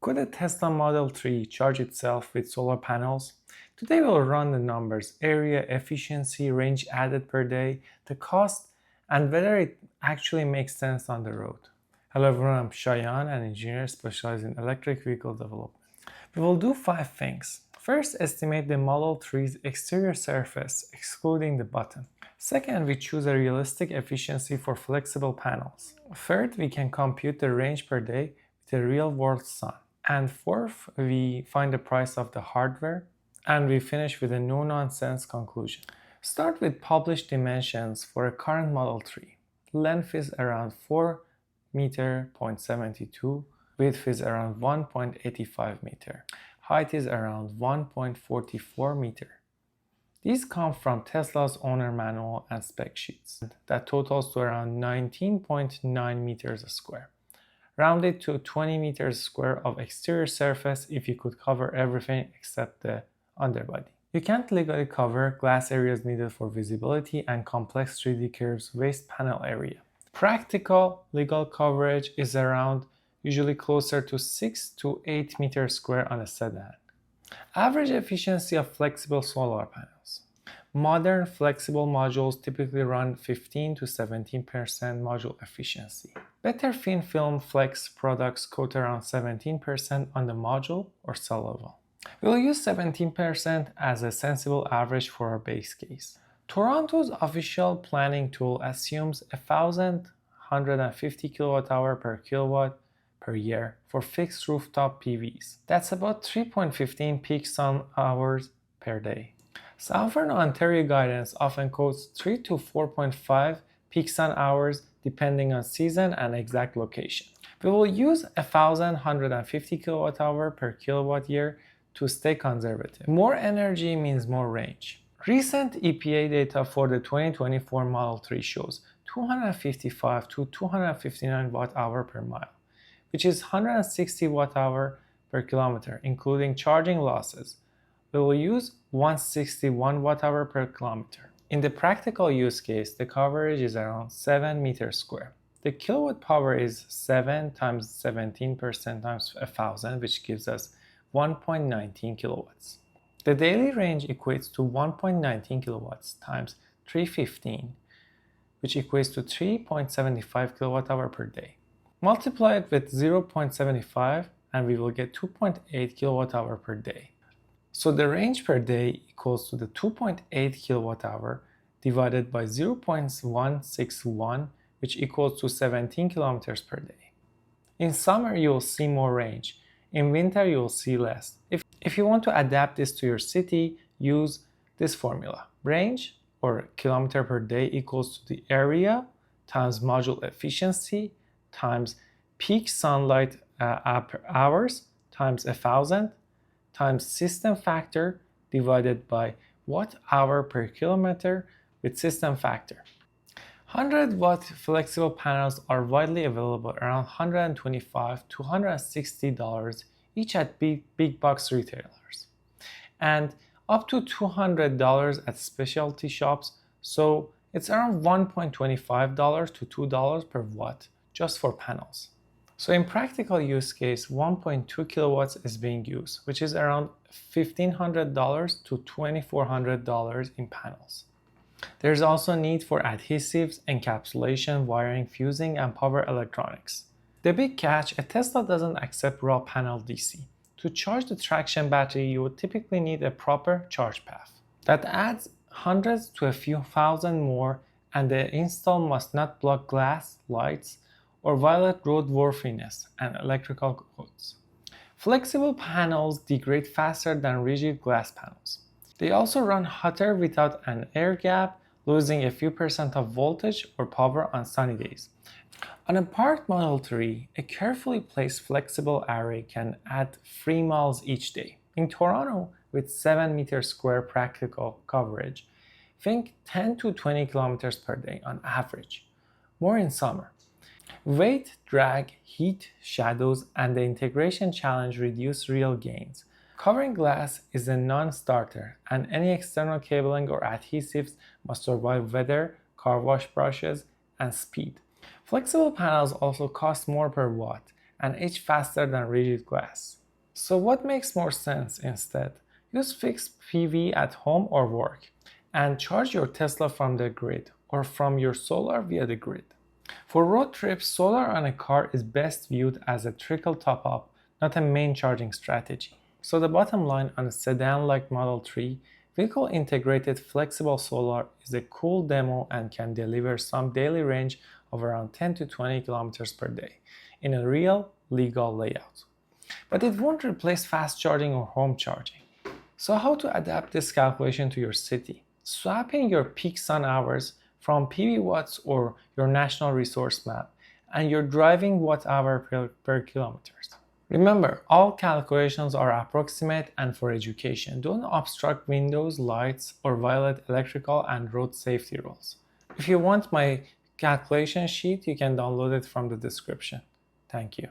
Could a Tesla Model 3 charge itself with solar panels? Today we'll run the numbers: area, efficiency, range added per day, the cost, and whether it actually makes sense on the road. Hello everyone, I'm Shayan, an engineer specialized in electric vehicle development. We will do 5 things. First, estimate the Model 3's exterior surface, excluding the button. Second, we choose a realistic efficiency for flexible panels. Third, we can compute the range per day with a real-world sun. And fourth, we find the price of the hardware. And we finish with a no-nonsense conclusion. Start with published dimensions for a current Model 3. Length is around 4 meter, 0.72. Width is around 1.85 meter. Height is around 1.44 meter. These come from Tesla's owner manual and spec sheets. That totals to around 19.9 meters square. Rounded to 20 meters square of exterior surface if you could cover everything except the underbody. You can't legally cover glass areas needed for visibility and complex 3D curves waste panel area. Practical legal coverage is around usually closer to 6 to 8 meters square on a sedan. Average efficiency of flexible solar panels. Modern flexible modules typically run 15 to 17% module efficiency. Better thin film flex products quote around 17% on the module or cell level. We'll use 17% as a sensible average for our base case. Toronto's official planning tool assumes 1,150 kWh per kilowatt per year for fixed rooftop PVs. That's about 3.15 peak sun hours per day. Southern Ontario guidance often quotes 3 to 4.5 peak sun hours depending on season and exact location. We will use 1,150 kWh per kilowatt year to stay conservative. More energy means more range. Recent EPA data for the 2024 Model 3 shows 255 to 259 watt-hour per mile, which is 160 watt-hour per kilometer, including charging losses. We will use 161 watt-hour per kilometer. In the practical use case, the coverage is around 7 meters square. The kilowatt power is 7 times 17% times 1,000, which gives us 1.19 kilowatts. The daily range equates to 1.19 kilowatts times 315, which equates to 3.75 kilowatt hour per day. Multiply it with 0.75 and we will get 2.8 kilowatt hour per day. So the range per day equals to the 2.8 kilowatt hour divided by 0.161, which equals to 17 kilometers per day. In summer, you will see more range. In winter, you will see less. If you want to adapt this to your city, use this formula. Range, or kilometer per day, equals to the area times module efficiency times peak sunlight hours times 1,000 times system factor divided by watt-hour per kilometer with system factor. 100 watt flexible panels are widely available around $125 to $160 each at big box retailers, and up to $200 at specialty shops, so it's around $1.25 to $2 per watt just for panels. So in practical use case, 1.2 kilowatts is being used, which is around $1,500 to $2,400 in panels. There's also need for adhesives, encapsulation, wiring, fusing, and power electronics. The big catch, a Tesla doesn't accept raw panel DC. To charge the traction battery, you would typically need a proper charge path. That adds hundreds to a few thousand more, and the install must not block glass, lights, or violate roadworthiness and electrical codes. Flexible panels degrade faster than rigid glass panels. They also run hotter without an air gap, losing a few percent of voltage or power on sunny days. On a parked Model 3, a carefully placed flexible array can add 3 miles each day. In Toronto, with 7 meters square practical coverage, think 10 to 20 kilometers per day on average, more in summer. Weight, drag, heat, shadows, and the integration challenge reduce real gains. Covering glass is a non-starter, and any external cabling or adhesives must survive weather, car wash brushes, and speed. Flexible panels also cost more per watt, and age faster than rigid glass. So what makes more sense instead? Use fixed PV at home or work, and charge your Tesla from the grid or from your solar via the grid. For road trips, solar on a car is best viewed as a trickle top-up, not a main charging strategy. So the bottom line on a sedan like Model 3, vehicle-integrated flexible solar is a cool demo and can deliver some daily range of around 10 to 20 kilometers per day in a real, legal layout. But it won't replace fast charging or home charging. So how to adapt this calculation to your city? Swap in your peak sun hours from PV watts or your national resource map and your driving watt hour per kilometers. Remember, all calculations are approximate and for education. Don't obstruct windows, lights, or violate electrical and road safety rules. If you want my calculation sheet, you can download it from the description. Thank you.